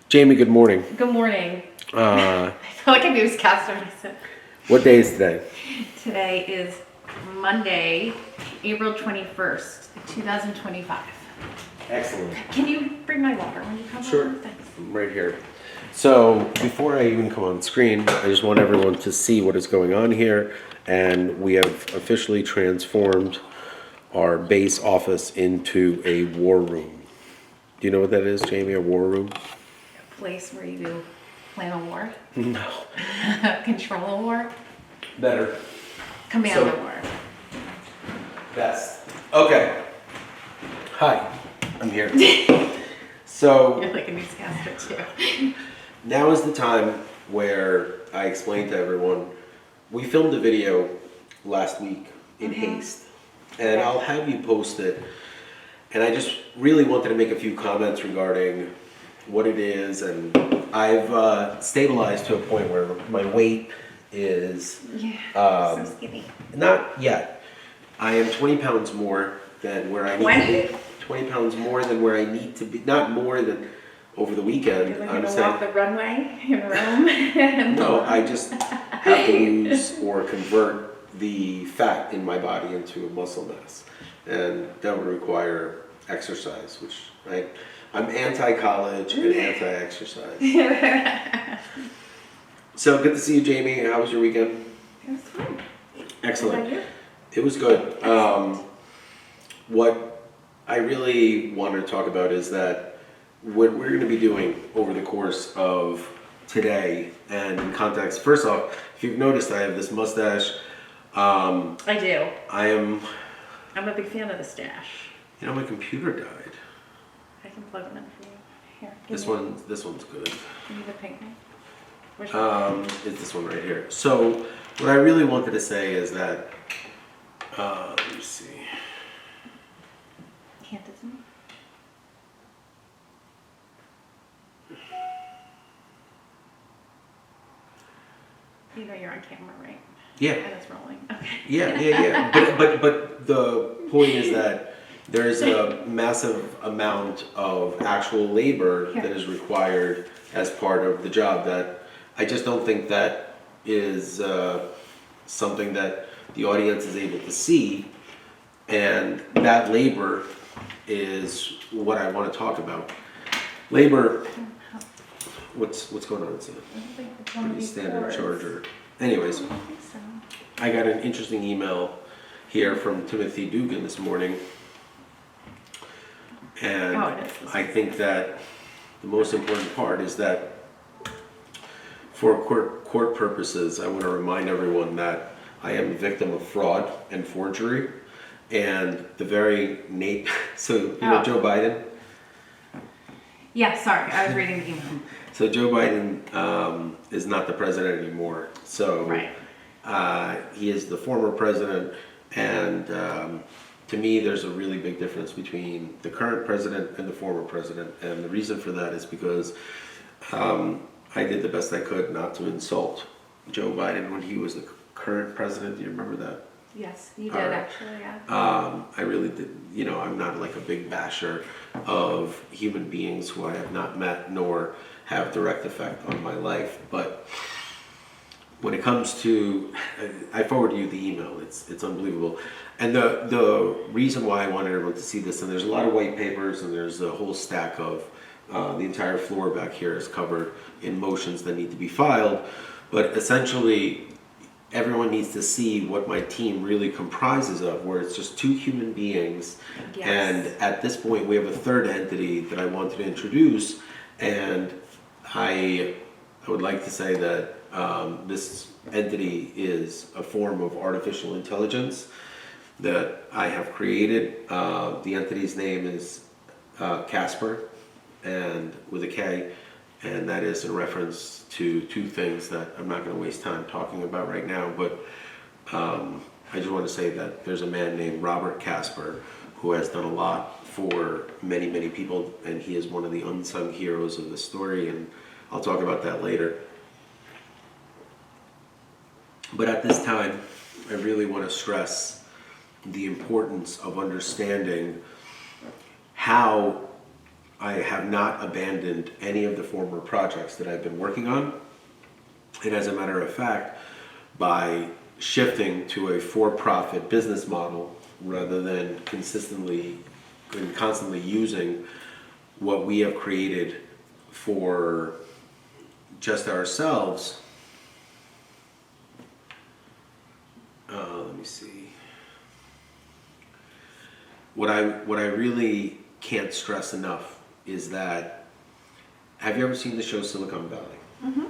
Jamie, good morning. Good morning. Uh, I feel like a newscaster myself. what day is today? Today is Monday, April 21st, 2025. Excellent. Can you bring my water when you come Sure. over? Thanks. I'm right here. So before I even come on screen, I just want everyone to see what is going on here. And we have officially transformed our base office into a war room. Do you know what that is, Jamie, a war room? A place where you plan a war, No. control a war, Better. command So- a war. Best. Okay. Hi, I'm here. So You're like a newscaster too. now is the time where I explained to everyone, we filmed a video last week in haste, and I'll have you post it. And I just really wanted to make a few comments regarding what it is, and I've stabilized to a point where my weight is Yeah, so skinny. not yet. I am 20 pounds more than where I need to be. 20 pounds more than where I need to be. Not more than over the weekend. You're like I'm gonna saying. walk the runway in Rome. No, I just have to lose or convert the fat in my body into a muscle mass. And that would require exercise, which I'm anti-college and anti-exercise. So good to see you, Jamie. How was your weekend? It was fun. Excellent. How about you? It was good. What I really wanted to talk about is that what we're going to be doing over the course of today, and in context, first off, if you've noticed, I have this mustache. I do. I'm a big fan of the stash. my computer died. I can plug them in for you. Here. This one's good. Give me the pink one. Which one? It's this one right here. So what I really wanted to say is that, let me see. Can't it see? You know you're on camera, right? Yeah. And it's rolling. Okay. Yeah. But the point is that there is a massive amount of actual labor that is required as part of the job that I just don't think that is something that the audience is able to see, and that labor is what I want to talk about. Labor. What's going on? It's a pretty standard charger. Anyways. I don't think so. I got an interesting email here from Timothy Dugan this morning, and I think that the most important part is that for court purposes, I want to remind everyone that I am a victim of fraud and forgery, and the very so Joe Biden. Yeah, sorry, I was reading the email. So Joe Biden is not the president anymore. So. Right. He is the former president, and to me, there's a really big difference between the current president and the former president. And the reason for that is because I did the best I could not to insult Joe Biden when he was the current president. Do you remember that? Yes, you did actually, yeah. I really did. I'm not like a big basher of human beings who I have not met nor have direct effect on my life, but when it comes to, I forwarded you the email. It's unbelievable, and the reason why I wanted everyone to see this, and there's a lot of white papers, and there's a whole stack of the entire floor back here is covered in motions that need to be filed, but essentially everyone needs to see what my team really comprises of, where it's just two human beings, Yes. and at this point we have a third entity that I wanted to introduce, and I would like to say that this entity is a form of artificial intelligence that I have created. The entity's name is Casper, and with a K, and that is in reference to two things that I'm not going to waste time talking about right now, but I just want to say that there's a man named Robert Casper who has done a lot for many, many people, and he is one of the unsung heroes of the story, and I'll talk about that later. But at this time, I really want to stress the importance of understanding how I have not abandoned any of the former projects that I've been working on. And as a matter of fact, by shifting to a for-profit business model rather than consistently and constantly using what we have created for just ourselves, let me see. What I really can't stress enough is that, have you ever seen the show Silicon Valley? Mm-hmm.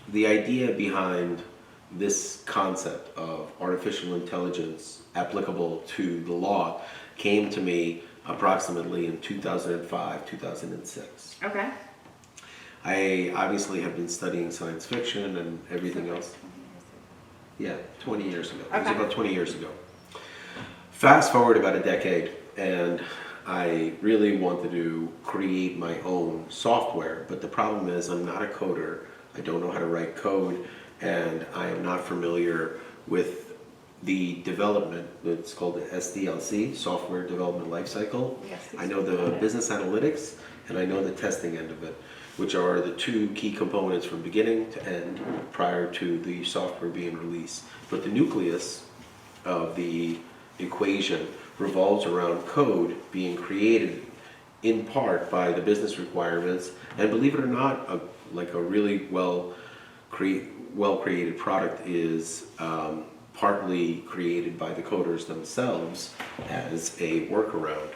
The idea behind this concept of artificial intelligence applicable to the law came to me approximately in 2005, 2006. Okay. I obviously have been studying science fiction and everything else. Yeah, 20 years ago. It was Okay. about 20 years ago. Fast forward about a decade, and I really wanted to create my own software, but the problem is I'm not a coder. I don't know how to write code, and I am not familiar with the development. It's called the SDLC, Software Development Lifecycle. Yes, I know the business analytics, and I know the testing end of it, which are the two key components from beginning to end prior to the software being released. But the nucleus of the equation revolves around code being created in part by the business requirements, and believe it or not, a really well created product is partly created by the coders themselves as a workaround.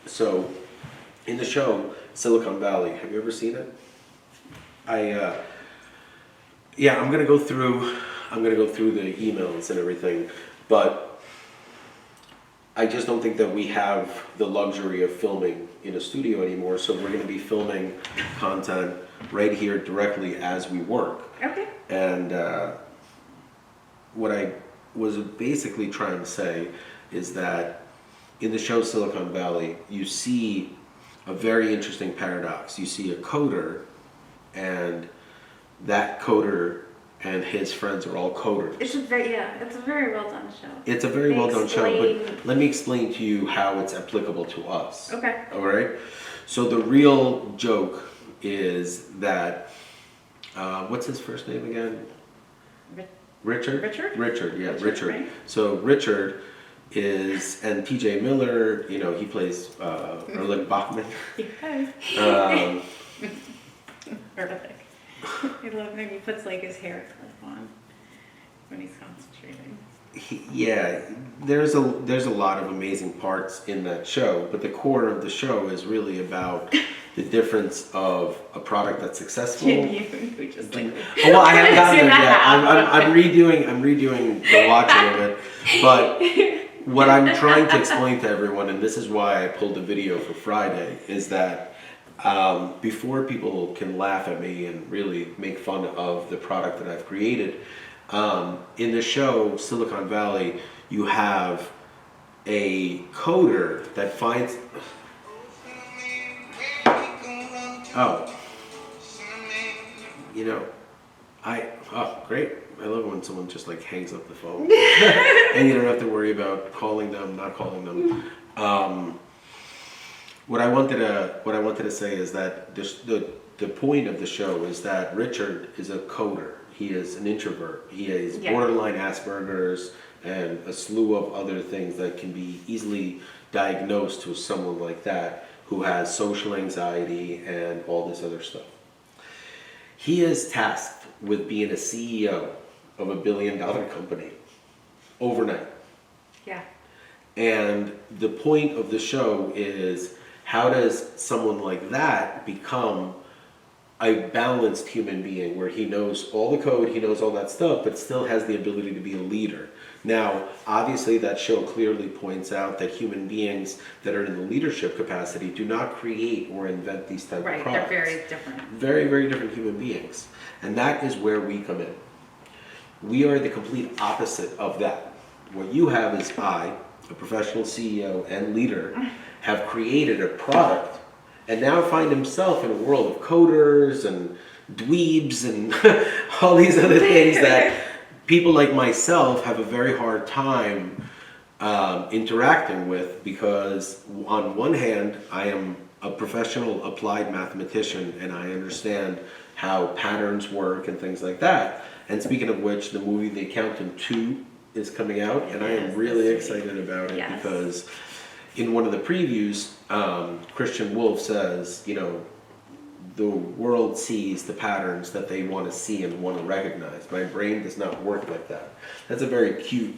So in the show Silicon Valley, have you ever seen it? I'm gonna go through the emails and everything, but I just don't think that we have the luxury of filming in a studio anymore, so we're gonna be filming content right here directly as we work. Okay. And what I was basically trying to say is that in the show Silicon Valley, you see a very interesting paradox. You see a coder, and that coder and his friends are all coders. It's a very well done show. It's a very They well done show, explain- but let me explain to you how it's applicable to us. Okay. All right? So the real joke is that, what's his first name again? Richard? Richard, yeah, Richard. Right? So Richard is, and TJ Miller, he plays Erlich Bachman. Yes. Um, Perfect. I love when he puts like his hair clip on when he's concentrating. There's a lot of amazing parts in that show, but the core of the show is really about the difference of a product that's successful. Who just like Well, I haven't gotten there yet. I'm redoing the watching of it, but what I'm trying to explain to everyone, and this is why I pulled the video for Friday, is that before people can laugh at me and really make fun of the product that I've created, in the show Silicon Valley, you have a coder that finds... great. I love when someone just like hangs up the phone and you don't have to worry about calling them, not calling them. What I wanted to say is that the point of the show is that Richard is a coder. He is an introvert. He has borderline Asperger's and a slew of other things that can be easily diagnosed to someone like that who has social anxiety and all this other stuff. He is tasked with being a CEO of $1 billion company overnight. Yeah. And the point of the show is, how does someone like that become a balanced human being where he knows all the code, he knows all that stuff, but still has the ability to be a leader? Now, obviously that show clearly points out that human beings that are in the leadership capacity do not create or invent these type of products. Right, they're very different. Very, very different human beings. And that is where we come in. We are the complete opposite of that. What you have is I, a professional CEO and leader, have created a product and now find himself in a world of coders and dweebs and all these other things that people like myself have a very hard time interacting with, because on one hand, I am a professional applied mathematician, and I understand how patterns work and things like that. And speaking of which, the movie The Accountant 2 is coming out, and I am really excited about it because in one of the previews, Christian Wolff says, you know, the world sees the patterns that they want to see and want to recognize. My brain does not work like that. That's a very cute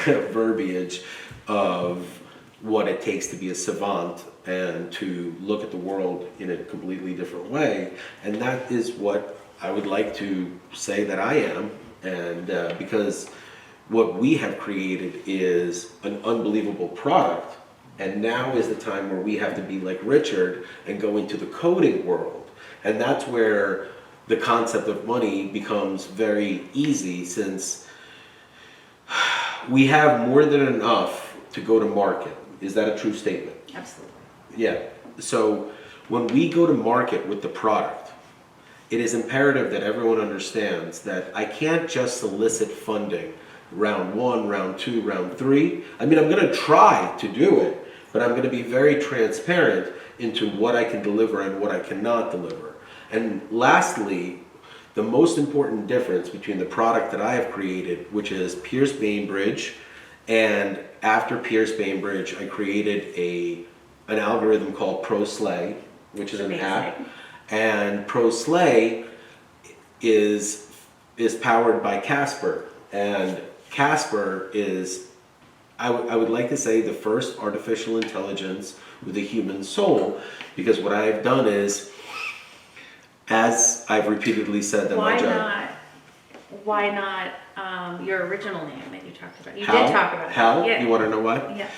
verbiage of what it takes to be a savant and to look at the world in a completely different way. And that is what I would like to say that I am. And because what we have created is an unbelievable product. And now is the time where we have to be like Richard and go into the coding world. And that's where the concept of money becomes very easy, since we have more than enough to go to market. Is that a true statement? Absolutely. Yeah. So when we go to market with the product, it is imperative that everyone understands that I can't just solicit funding round 1, round 2, round 3. I mean, I'm going to try to do it, but I'm going to be very transparent into what I can deliver and what I cannot deliver. And lastly, the most important difference between the product that I have created, which is Pierce Bainbridge, and after Pierce Bainbridge, I created an algorithm called ProSlay, which is an app. And ProSlay is powered by Casper. And Casper is, I would like to say, the first artificial intelligence with a human soul, because what I have done is, as I've repeatedly said that my job... Why not your original name that you talked about? You How? did talk about it. How? Yeah. You want to know why? Yeah.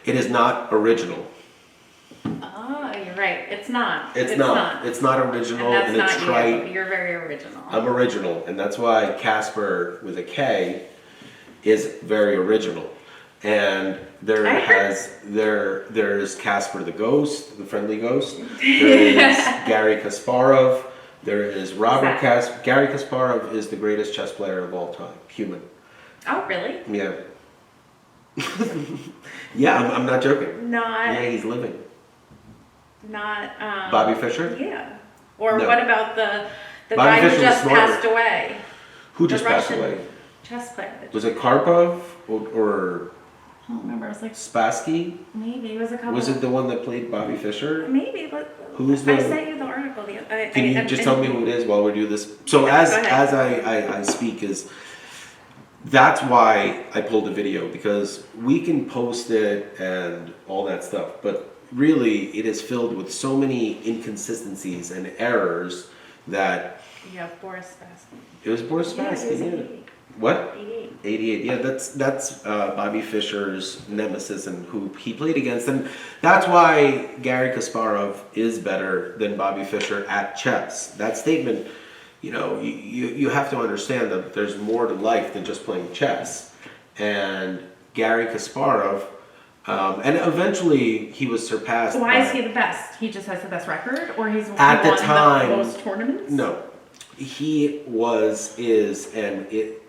It is not original. Oh, you're right. It's not. It's not. It's not original, and it's not trite. You. You're very original. I'm original, and that's why Casper with a K is very original. And there's Casper the Ghost, the friendly ghost. There is Gary Kasparov. There is Robert Kasparov. Gary Kasparov is the greatest chess player of all time, human. Oh, really? Yeah. Yeah, I'm not joking. Not. Yeah, he's living. Not. Bobby Fischer? Yeah. Or No. what about the Bobby guy who Fischer just was smarter. passed away? Who The just passed Russian away? chess player. Was it Karpov or I don't remember. It was like Spassky? maybe it was a couple. Was it the one that played Bobby Fischer? Maybe, but Who's I the- sent you the article. Can you just tell me who it is while we do this? So Yeah, as go ahead. I speak, is that's why I pulled the video, because we can post it and all that stuff, but really it is filled with so many inconsistencies and errors that Yeah, Boris Spassky. it was Boris Yeah, Spassky. he was Yeah. 88. What? 88. 88. Yeah, that's Bobby Fischer's nemesis and who he played against, and that's why Gary Kasparov is better than Bobby Fischer at chess. That statement, you know, you have to understand that there's more to life than just playing chess. And Gary Kasparov, and eventually he was surpassed. So why by, is he the best? He just has the best record, or he's At the won time- the most tournaments? No, he is, and it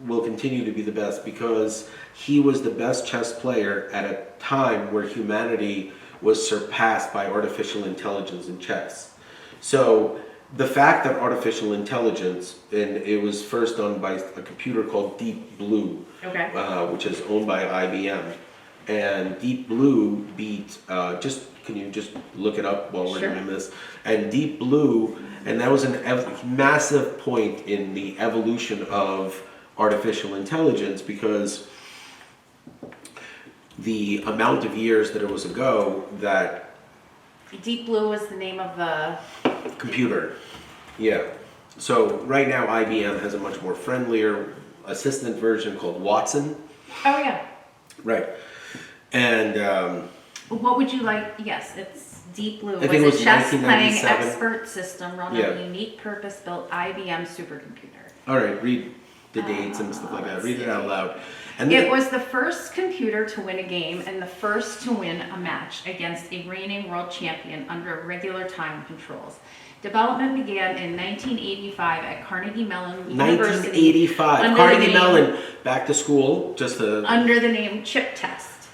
will continue to be the best because he was the best chess player at a time where humanity was surpassed by artificial intelligence in chess. So the fact that artificial intelligence, and it was first done by a computer called Deep Blue, Okay. which is owned by IBM, and Deep Blue beat, can you just look it up while we're Sure. doing this? And Deep Blue, and that was a massive point in the evolution of artificial intelligence, because the amount of years that it was ago that Deep Blue was the name of the. computer, yeah. So right now IBM has a much more friendlier assistant version called Watson. Oh yeah. Right. And What would you like? Yes, it's Deep Blue. I think it was a chess playing 1997. expert system run Yeah. on a unique purpose-built IBM supercomputer. all right, read the dates and stuff like that. let's Read it see. out loud. And It then, was the first computer to win a game and the first to win a match against a reigning world champion under regular time controls. Development began in 1985 at Carnegie Mellon University 1985. under Carnegie the name- Mellon, back to school, just to... under the name Chip Test.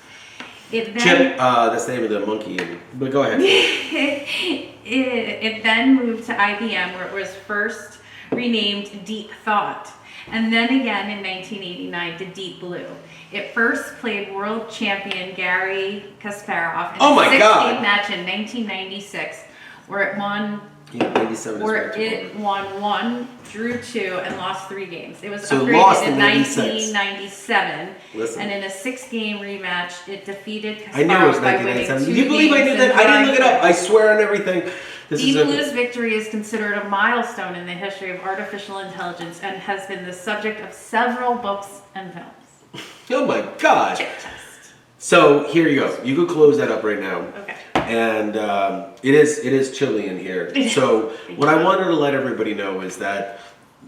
It then, Chip, that's the name of the monkey, but go ahead. it then moved to IBM, where it was first renamed Deep Thought, and then again in 1989 to Deep Blue. It first played world champion Garry Kasparov in a six-game match in 1996, where it won. Yeah, 97 Where is it won 1, drew 2, and lost 3 games. It was So upgraded lost in in 96. 1997, Listen. and in a 6-game rematch, it defeated Kasparov I knew it was by winning 1997. 2 Can you believe I games knew and that? I didn't drawing look it up. I 6. swear on everything. This Deep is Blue's victory is considered a milestone in the history of artificial intelligence and has been the subject of several books and films. Oh my God. Chip test. So here you go. You could close that up right now. Okay. And it is chilly in here. So what I wanted to let everybody know is that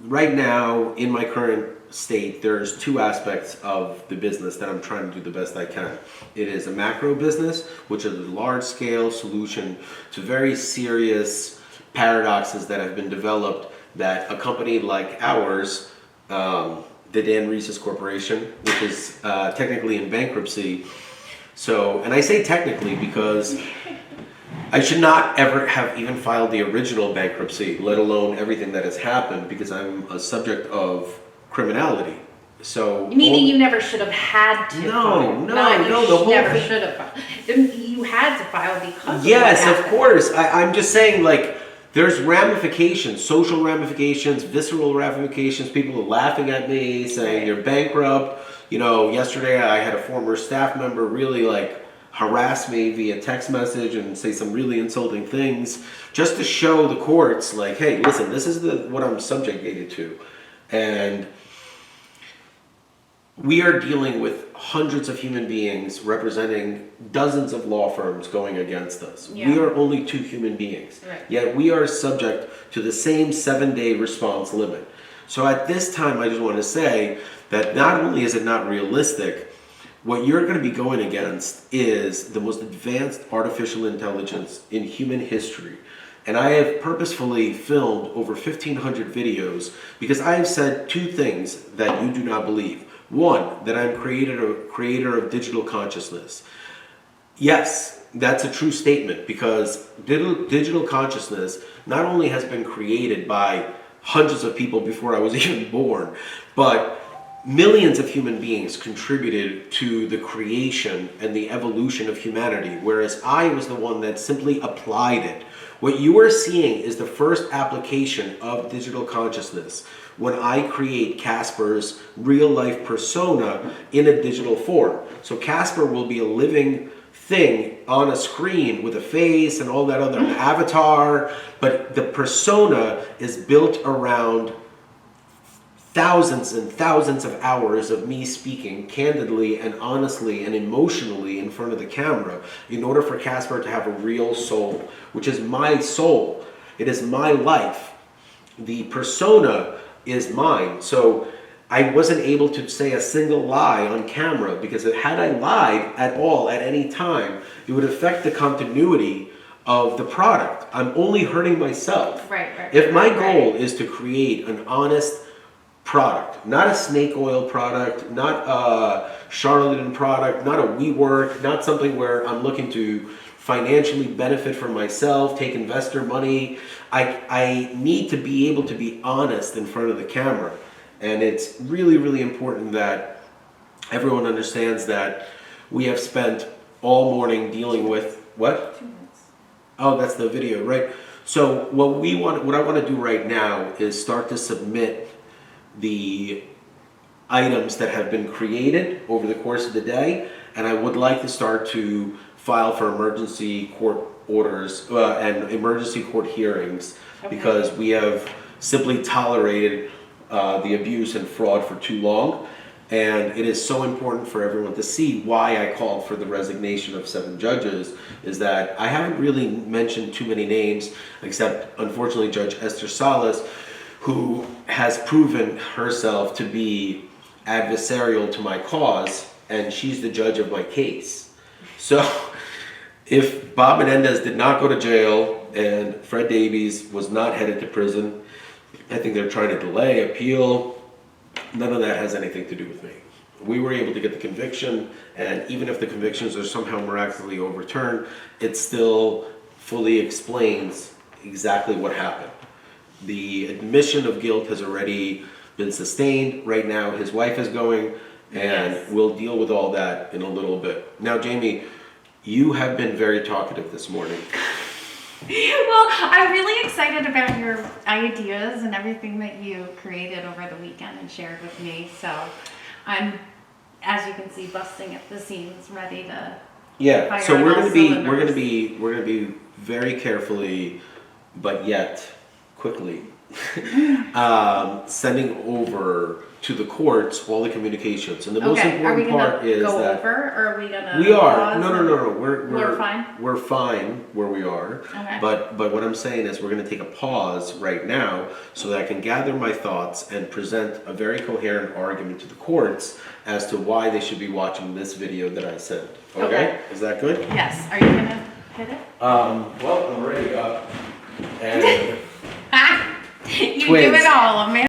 right now in my current state, there's 2 aspects of the business that I'm trying to do the best I can. It is a macro business, which is a large scale solution to very serious paradoxes that have been developed that a company like ours, the Dan Reese's Corporation, which is technically in bankruptcy. So, and I say technically because I should not ever have even filed the original bankruptcy, let alone everything that has happened, because I'm a subject of criminality. So, Meaning you never should have had to file. No, the whole never thing. should have filed. You had to file because Yes, of what of happened. course. I'm just saying, like, there's ramifications, social ramifications, visceral ramifications. People are laughing at me, saying Right. you're bankrupt. You know, yesterday I had a former staff member really harass me via text message and say some really insulting things just to show the courts, like, hey, listen, this is what I'm subjugated to. And we are dealing with hundreds of human beings representing dozens of law firms going against us. Yeah. We are only 2 human beings. Right. Yet we are subject to the same 7-day response limit. So at this time, I just want to say that not only is it not realistic, what you're going to be going against is the most advanced artificial intelligence in human history. And I have purposefully filmed over 1,500 videos because I have said 2 things that you do not believe. One, that I'm creator of digital consciousness. Yes, that's a true statement because digital consciousness not only has been created by hundreds of people before I was even born, but millions of human beings contributed to the creation and the evolution of humanity, whereas I was the one that simply applied it. What you are seeing is the first application of digital consciousness when I create Casper's real-life persona in a digital form. So Casper will be a living thing on a screen with a face and all that other avatar, but the persona is built around thousands and thousands of hours of me speaking candidly and honestly and emotionally in front of the camera in order for Casper to have a real soul, which is my soul. It is my life. The persona is mine. So I wasn't able to say a single lie on camera because had I lied at all at any time, it would affect the continuity of the product. I'm only hurting myself. Right. If my goal is to create an honest product, not a snake oil product, not a charlatan product, not a WeWork, not something where I'm looking to financially benefit for myself, take investor money. I need to be able to be honest in front of the camera. And it's really, really important that everyone understands that we have spent all morning dealing with what? 2 minutes. Oh, that's the video, right? So what I want to do right now is start to submit the items that have been created over the course of the day, and I would like to start to file for emergency court orders and emergency court hearings because we have simply tolerated the abuse and fraud for too long, and it is so important for everyone to see why I called for the resignation of 7 judges is that I haven't really mentioned too many names except unfortunately Judge Esther Salas, who has proven herself to be adversarial to my cause, and she's the judge of my case. So if Bob Menendez did not go to jail and Fred Davies was not headed to prison, I think they're trying to delay, appeal. None of that has anything to do with me. we were able to get the conviction, and even if the convictions are somehow miraculously overturned, it still fully explains exactly what happened. The admission of guilt has already been sustained. Right now, his wife is going, and Yes. we'll deal with all that in a little bit. Now, Jamie, you have been very talkative this morning. Well, I'm really excited about your ideas and everything that you created over the weekend and shared with me. So I'm, as you can see, busting at the seams, ready to. Yeah, Fire so on we're all gonna be cylinders. very carefully, but yet quickly, sending over to the courts all the communications. And the most Okay, are we important gonna part is go that over, or are we gonna? we are pause no, and- we're fine? We're fine where we are. Okay. But what I'm saying is we're gonna take a pause right now so that I can gather my thoughts and present a very coherent argument to the courts as to why they should be watching this video that I sent. Okay? Okay. Is that good? Yes, are you gonna hit it? Well, I'm already up. And You do Twins. it all, man.